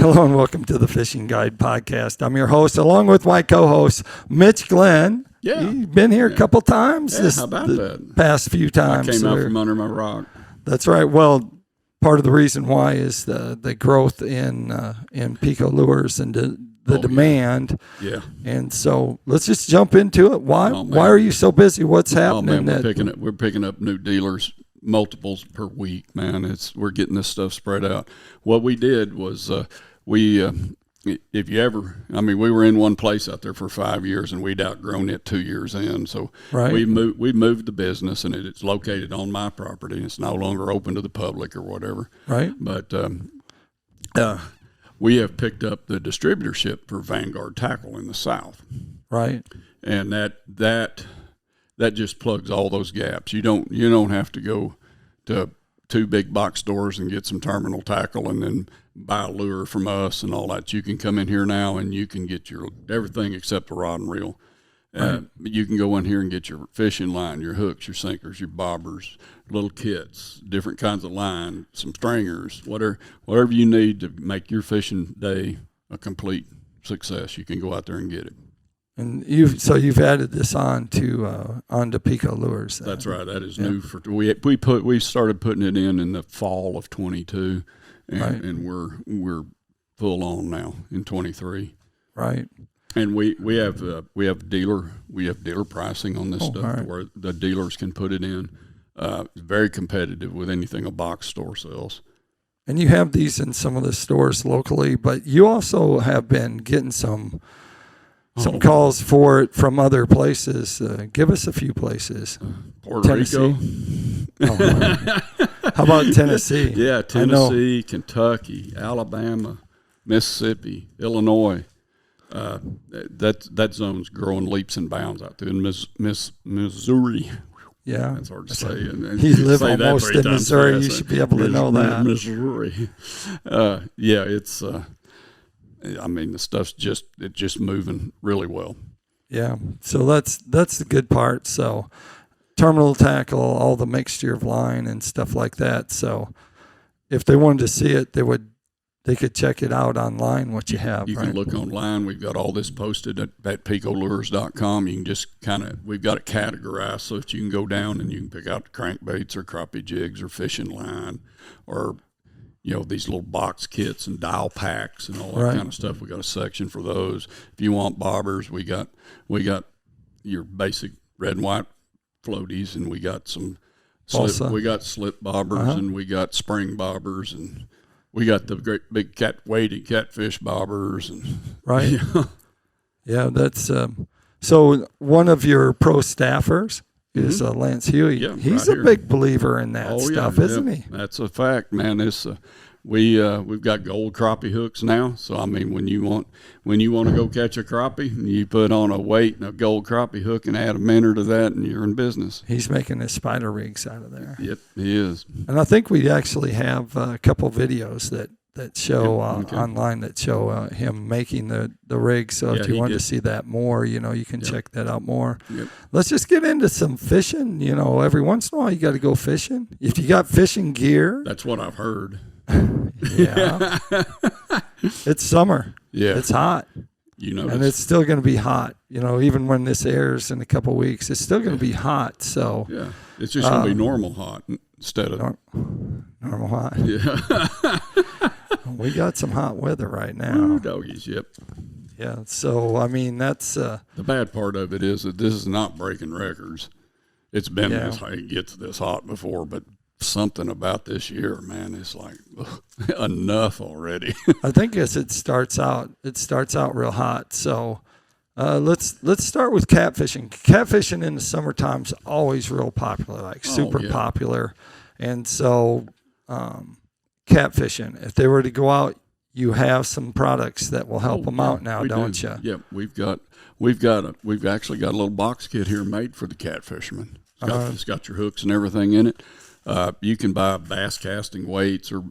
Hello and welcome to the Fishing Guide Podcast. I'm your host, along with my co-host, Mitch Glenn. Yeah. You've been here a couple times how about that? Past few times. I came out from under my rock. That's right. Well, part of the reason why is the growth in PICO Lures and the demand. Yeah. And so let's just jump into it. Why are you so busy? What's happening? We're picking up new dealers, multiples per week, man. We're getting this stuff spread out. What we did was we were in one place out there for 5 years, and we'd outgrown it 2 years in. So we moved the business, and it's located on my property. And it's no longer open to the public or whatever. Right. But we have picked up the distributorship for Vanguard Tackle in the South. Right. And that just plugs all those gaps. You don't have to go to 2 big box stores and get some terminal tackle and then buy a lure from us and all that. You can come in here now and you can get your everything except a rod and reel. Right. You can go in here and get your fishing line, your hooks, your sinkers, your bobbers, little kits, different kinds of line, some stringers, whatever you need to make your fishing day a complete success. You can go out there and get it. And you've added this onto PICO Lures. That's right. That is new for we started putting it in the fall of 22, and we're full on now in 23. Right. And we have dealer pricing on this stuff where the dealers can put it in. Very competitive with anything a box store sells. And you have these in some of the stores locally, but you also have been getting some calls for it from other places. Give us a few places. Puerto Rico. How about Tennessee? Yeah, Tennessee, Kentucky, Alabama, Mississippi, Illinois. That zone's growing leaps and bounds out there in Missouri. Yeah, that's hard to say. You live almost in Missouri. You should be able to know that. Missouri. It's. The stuff's just moving really well. Yeah, so that's the good part. So terminal tackle, all the mixture of line and stuff like that. So if they wanted to see it, they could check it out online, what you have. You can look online. We've got all this posted at PICOLures.com. You can just we've got it categorized so that you can go down and you can pick out the crankbaits or crappie jigs or fishing line or these little box kits and dial packs and all that kind of stuff. We got a section for those. If you want bobbers, we got your basic red and white floaties, and we got some slip bobbers, and we got spring bobbers, and we got the great big weighted catfish bobbers, and yeah, that's so one of your pro staffers is Lance Huey. Yeah, He's a big believer in that stuff, isn't he? That's a fact, man. We've got gold crappie hooks now. So when you want to go catch a crappie, you put on a weight and a gold crappie hook and add a minnow to that, and you're in business. He's making his spider rigs out of there. Yep, he is. And I think we actually have a couple videos that show online that show him making the rig. So if you want to see that more, you can check that out more. Yep. Let's just get into some fishing. Every once in a while you got to go fishing. If you got fishing gear. That's what I've heard. Yeah. It's summer. Yeah. It's hot. And it's still going to be hot. Even when this airs in a couple of weeks, it's still going to be hot. So yeah, it's just going to be normal hot instead of normal hot. Yeah. We got some hot weather right now. Ooh, doggies, yep. Yeah, so, that's... the bad part of it is that this is not breaking records. It's been it gets this hot before, but something about this year, man, is like, enough already. I think as it starts out real hot. So let's start with catfishing. Catfishing in the summertime is always real popular, super popular. And so... catfishing. If they were to go out, you have some products that will help them out now, don't you? Yeah, we've actually got a little box kit here made for the catfisherman. It's got your hooks and everything in it. You can buy bass casting weights or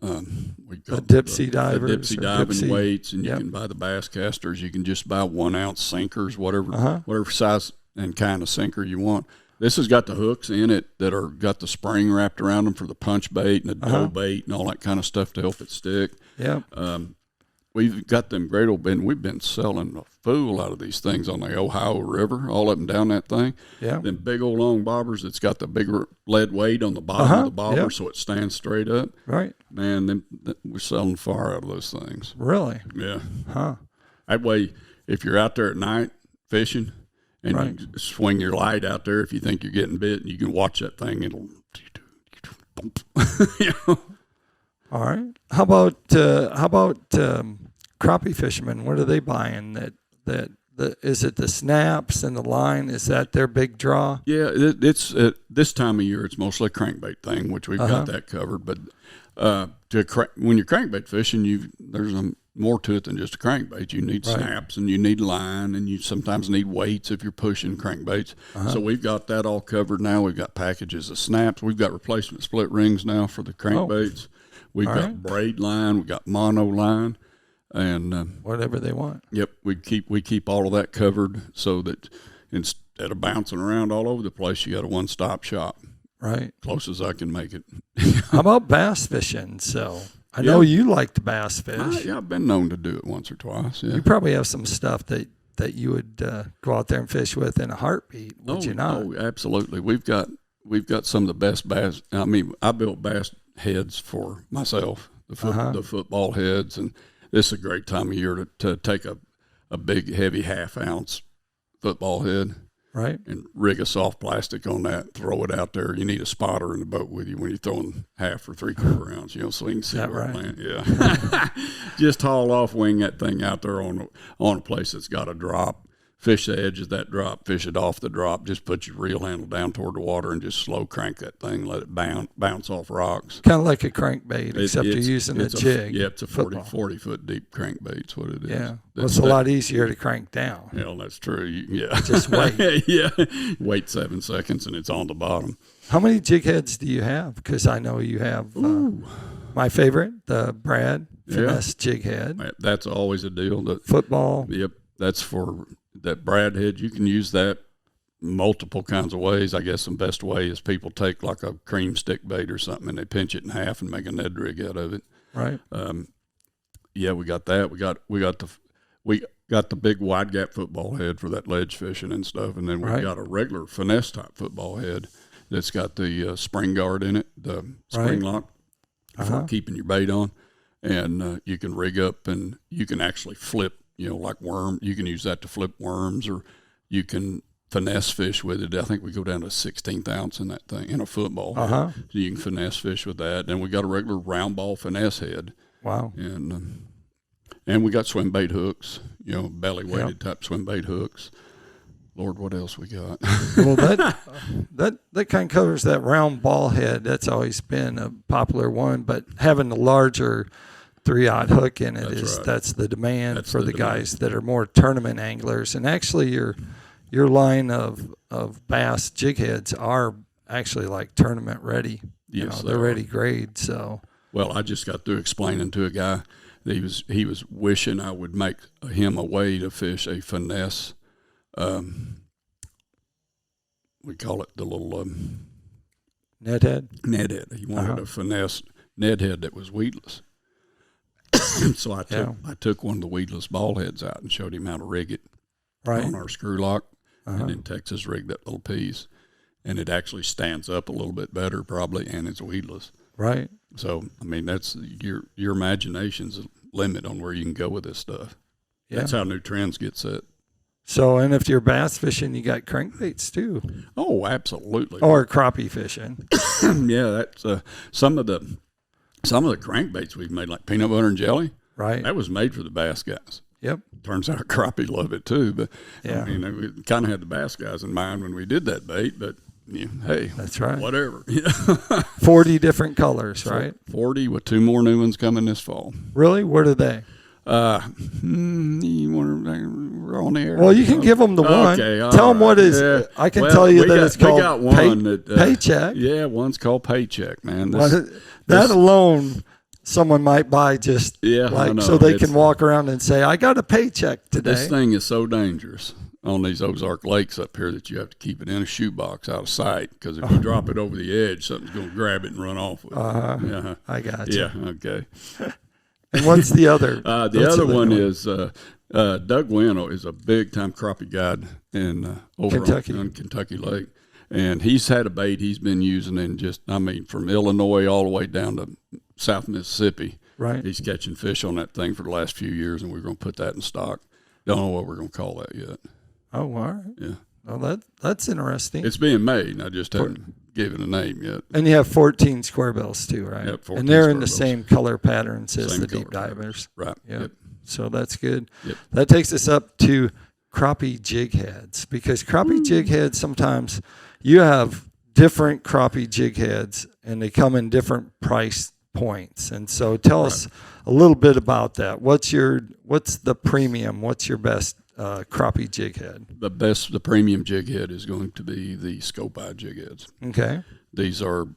the dipsy diving weights, and you can buy the bass casters. You can just buy 1 ounce sinkers, whatever size and kind of sinker you want. This has got the hooks in it that are got the spring wrapped around them for the punch bait and the dough bait and all that kind of stuff to help it stick. Yeah. We've got them great old bin. We've been selling a fool out of these things on the Ohio River, all up and down that thing. Yeah. Them big old long bobbers that's got the bigger lead weight on the bottom of the bobber so it stands straight up. Right. Man, we're selling far out of those things. Really? Yeah. Huh. That way, if you're out there at night fishing and you swing your light out there, if you think you're getting bit, and you can watch that thing, it'll you know? All right. How about crappie fishermen? What are they buying? Is it the snaps and the line? Is that their big draw? Yeah, it's this time of year. It's mostly a crankbait thing, which we've got that covered. But when you're crankbait fishing, there's more to it than just a crankbait. You need snaps and you need line, and you sometimes need weights if you're pushing crankbaits. So we've got that all covered now. We've got packages of snaps. We've got replacement split rings now for the crankbaits. We've got braid line. We've got mono line. And whatever they want. Yep, we keep all of that covered so that instead of bouncing around all over the place, you got a one-stop shop. Right, close as I can make it. How about bass fishing? So I know you like to bass fish. Yeah, I've been known to do it once or twice. Yeah. You probably have some stuff that you would go out there and fish with in a heartbeat. Would you not? Oh, absolutely. We've got some of the best bass. I mean, I built bass heads for myself, the football heads, and this is a great time of year to take a big, heavy half-ounce football head, right, and rig a soft plastic on that, throw it out there. You need a spotter in the boat with you when you're throwing half or 3/4 ounce, so you can see where it lands. Yeah. Just haul off, wing that thing out there on a place that's got a drop. Fish the edge of that drop, fish it off the drop. Just put your reel handle down toward the water and just slow crank that thing. Let it bounce off rocks. Kind of like a crankbait, except you're using a jig. It's a 40 foot deep crankbait's what it is. Yeah, it's a lot easier to crank down. Yeah, that's true. Just wait. Yeah, wait 7 seconds and it's on the bottom. How many jig heads do you have? Because I know you have my favorite, the Brad Finesse jig head. That's always a deal. Football. Yep, that's for that Brad head. You can use that multiple kinds of ways. I guess the best way is people take like a cream stick bait or something and they pinch it in half and make a Ned rig out of it. Right. Yeah, we got that. We got the big wide gap football head for that ledge fishing and stuff, and then we've got a regular finesse type football head that's got the spring guard in it, the spring lock for keeping your bait on, and you can rig up and you can actually flip. Like worm, you can use that to flip worms, or you can finesse fish with it. I think we go down to 16th ounce in that thing, in a football head. So you can finesse fish with that. And we got a regular round ball finesse head. Wow. And we got swim bait hooks, belly weighted type swim bait hooks. Lord, what else we got? Well, that kind of covers that round ball head. That's always been a popular one, but having the larger 3/0 hook in it that's the demand for the guys that are more tournament anglers. And actually your line of bass jig heads are actually like tournament ready. Yes, they're ready grade. So I just got through explaining to a guy that he was wishing I would make him a way to fish a finesse. We call it the little Ned head. He wanted a finesse Ned head that was weedless. So I took one of the weedless ball heads out and showed him how to rig it on our screw lock, and then Texas rigged that little piece, and it actually stands up a little bit better probably, and it's weedless. Right. So I mean, that's your imagination's a limit on where you can go with this stuff. Yeah. That's how new trends get set. So, and if you're bass fishing, you got crankbaits too. Oh, absolutely. Or crappie fishing. Yeah, that's some of the crankbaits we've made, like peanut butter and jelly. Right. That was made for the bass guys. Yep. Turns out crappie love it too. But I mean, we kind of had the bass guys in mind when we did that bait. But hey, that's right. Whatever. 40 different colors, right? 40 with 2 more new ones coming this fall. Really? What are they? We're on the air. Well, you can give them the one. Okay, tell them what is. Yeah. I can tell you that it's called Paycheck. Yeah, one's called Paycheck, man. That alone, someone might buy just so they can walk around and say, "I got a paycheck today." This thing is so dangerous. on these Ozark lakes up here that you have to keep it in a shoebox out of sight, because if you drop it over the edge, something's going to grab it and run off with it. I got you. Yeah, okay. And what's the other? The other one is Doug Wynn is a big-time crappie guide in over on Kentucky Lake. And he's had a bait he's been using in from Illinois all the way down to South Mississippi. Right. He's catching fish on that thing for the last few years, and we're going to put that in stock. Don't know what we're going to call that yet. Oh, all right. Yeah. Well, that's interesting. It's being made, and I just haven't given a name yet. And you have 14 square bills too, right? Yep, 14 and they're in the bills. same color patterns as Same the color deep divers. Right. Yep. So that's good. Yep. That takes us up to crappie jig heads, because crappie jig heads, sometimes you have different crappie jig heads and they come in different price points. And so tell us a little bit about that. What's the premium? What's your best crappie jig head? The premium jig head is going to be the scope eye jig heads. Okay. These are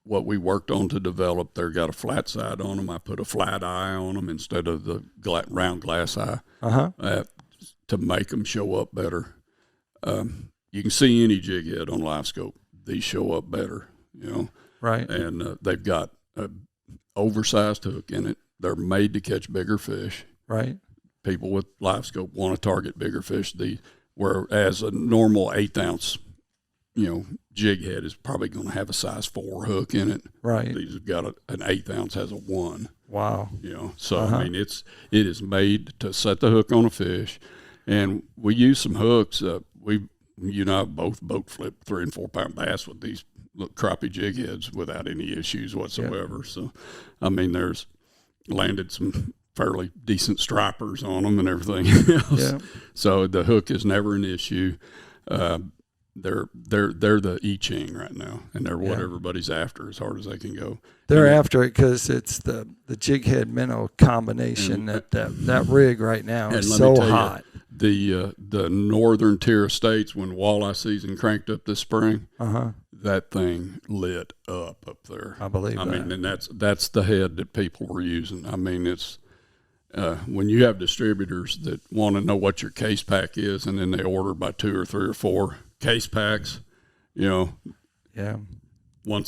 what we worked on to develop. They've got a flat side on them. I put a flat eye on them instead of the round glass eye to make them show up better. You can see any jig head on live scope. These show up better, Right. And they've got an oversized hook in it. They're made to catch bigger fish. Right. People with live scope want to target bigger fish. Whereas a normal 1/8 ounce, jig head is probably going to have a size 4 hook in it. Right. These have got an 1/8 ounce has a 1. Wow. So I mean, it is made to set the hook on a fish, and we use some hooks. I both boat flip 3 and 4 pound bass with these crappie jig heads without any issues whatsoever. Yep. So, I mean, there's landed some fairly decent stripers on them and everything else. Yeah. So the hook is never an issue. They're the I-Ching right now, and they're what everybody's after as hard as they can go. They're after it because it's the jig head minnow combination that rig right now is so hot. The northern tier of states, when walleye season cranked up this spring, that thing lit up there. I believe that. I mean, and that's the head that people were using. I mean, it's when you have distributors that want to know what your case pack is, and then they order by 2 or 3 or 4 case packs, once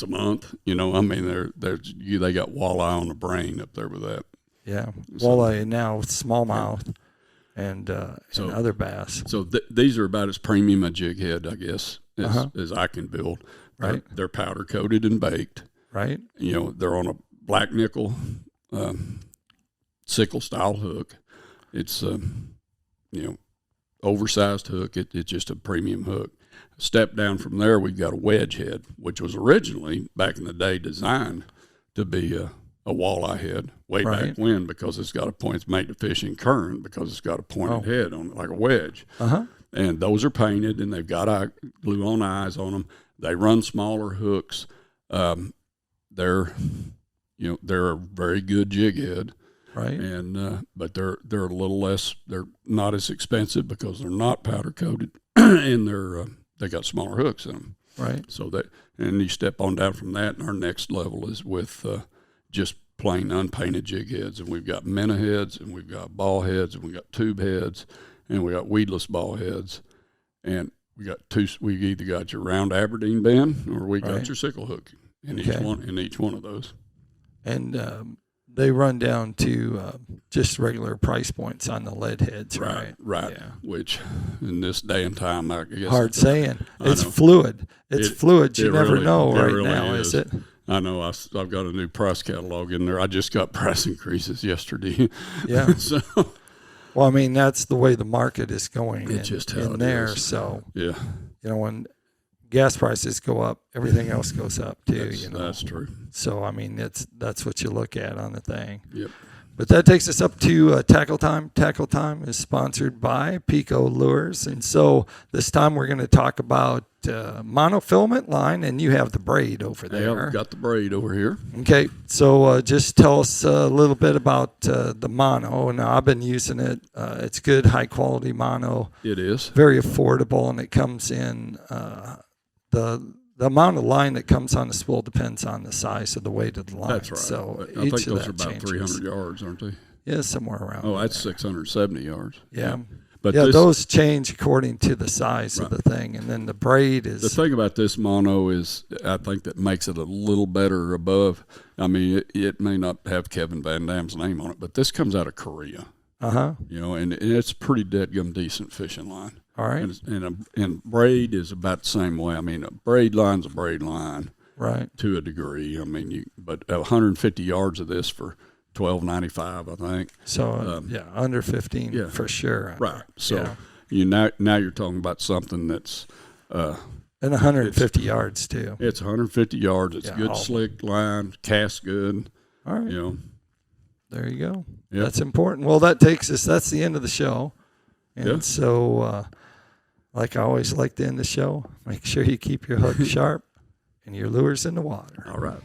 a month. I mean, they got walleye on the brain up there with that. Yeah, walleye and now smallmouth. And other bass. So these are about as premium a jig head, I guess, as I can build. Right. They're powder coated and baked. Right. They're on a black nickel sickle style hook. It's oversized hook. It's just a premium hook. A step down from there, we've got a wedge head, which was originally back in the day designed to be a walleye head back when, because it's got a point. It's made to fish in current because it's got a pointed head on it like a wedge. And those are painted, and they've got glue on eyes on them. They run smaller hooks. They're a very good jig head. Right. And but they're a little less. They're not as expensive because they're not powder coated, and they got smaller hooks in them. Right. So and you step on down from that, and our next level is with just plain unpainted jig heads, and we've got minnow heads, and we've got ball heads, and we've got tube heads, and we got weedless ball heads, and we either got your round Aberdeen bend or we got your sickle hook in each one of those. And they run down to just regular price points on the lead heads, right? Right. Yeah. Which in this day and time, I guess hard saying. It's fluid. It's fluid. You never know really now, is it? I know. I've got a new price catalog in there. I just got price increases yesterday. Yeah. So, well, I mean, that's the way the market is going. It's just how in it there. is. So yeah, when gas prices go up, everything else goes up too. That's true. So I mean, that's what you look at on the thing. Yep. But that takes us up to Tackle Time. Tackle Time is sponsored by PICO Lures. And so this time we're going to talk about monofilament line, and you have the braid over there. Yeah, I've got the braid over here. Okay, so just tell us a little bit about the mono. Now, I've been using it. It's good, high-quality mono. It is. Very affordable, and it comes in the amount of line that comes on the spool depends on the size of the weight of the line. That's right. So I think those are about 300 yards, aren't they? Yeah, somewhere around. Oh, that's 670 yards. Yeah. But those change according to the size of the thing, and then the braid is. The thing about this mono is, I think that makes it a little better above. I mean, it may not have Kevin Van Dam's name on it, but this comes out of Korea. You know, and it's pretty deadgum decent fishing line. All right. And braid is about the same way. I mean, a braid line's a braid line, right? To a degree. I mean, but 150 yards of this for $12.95, I think. So under 15 for sure. Right. So now you're talking about something that's and 150 yards too. It's 150 yards. It's good slick line, casts good. All right. You know. There you go. Yep. That's important. Well, that's the end of the show. And so like I always like to end the show, make sure you keep your hook sharp and your lures in the water. All right.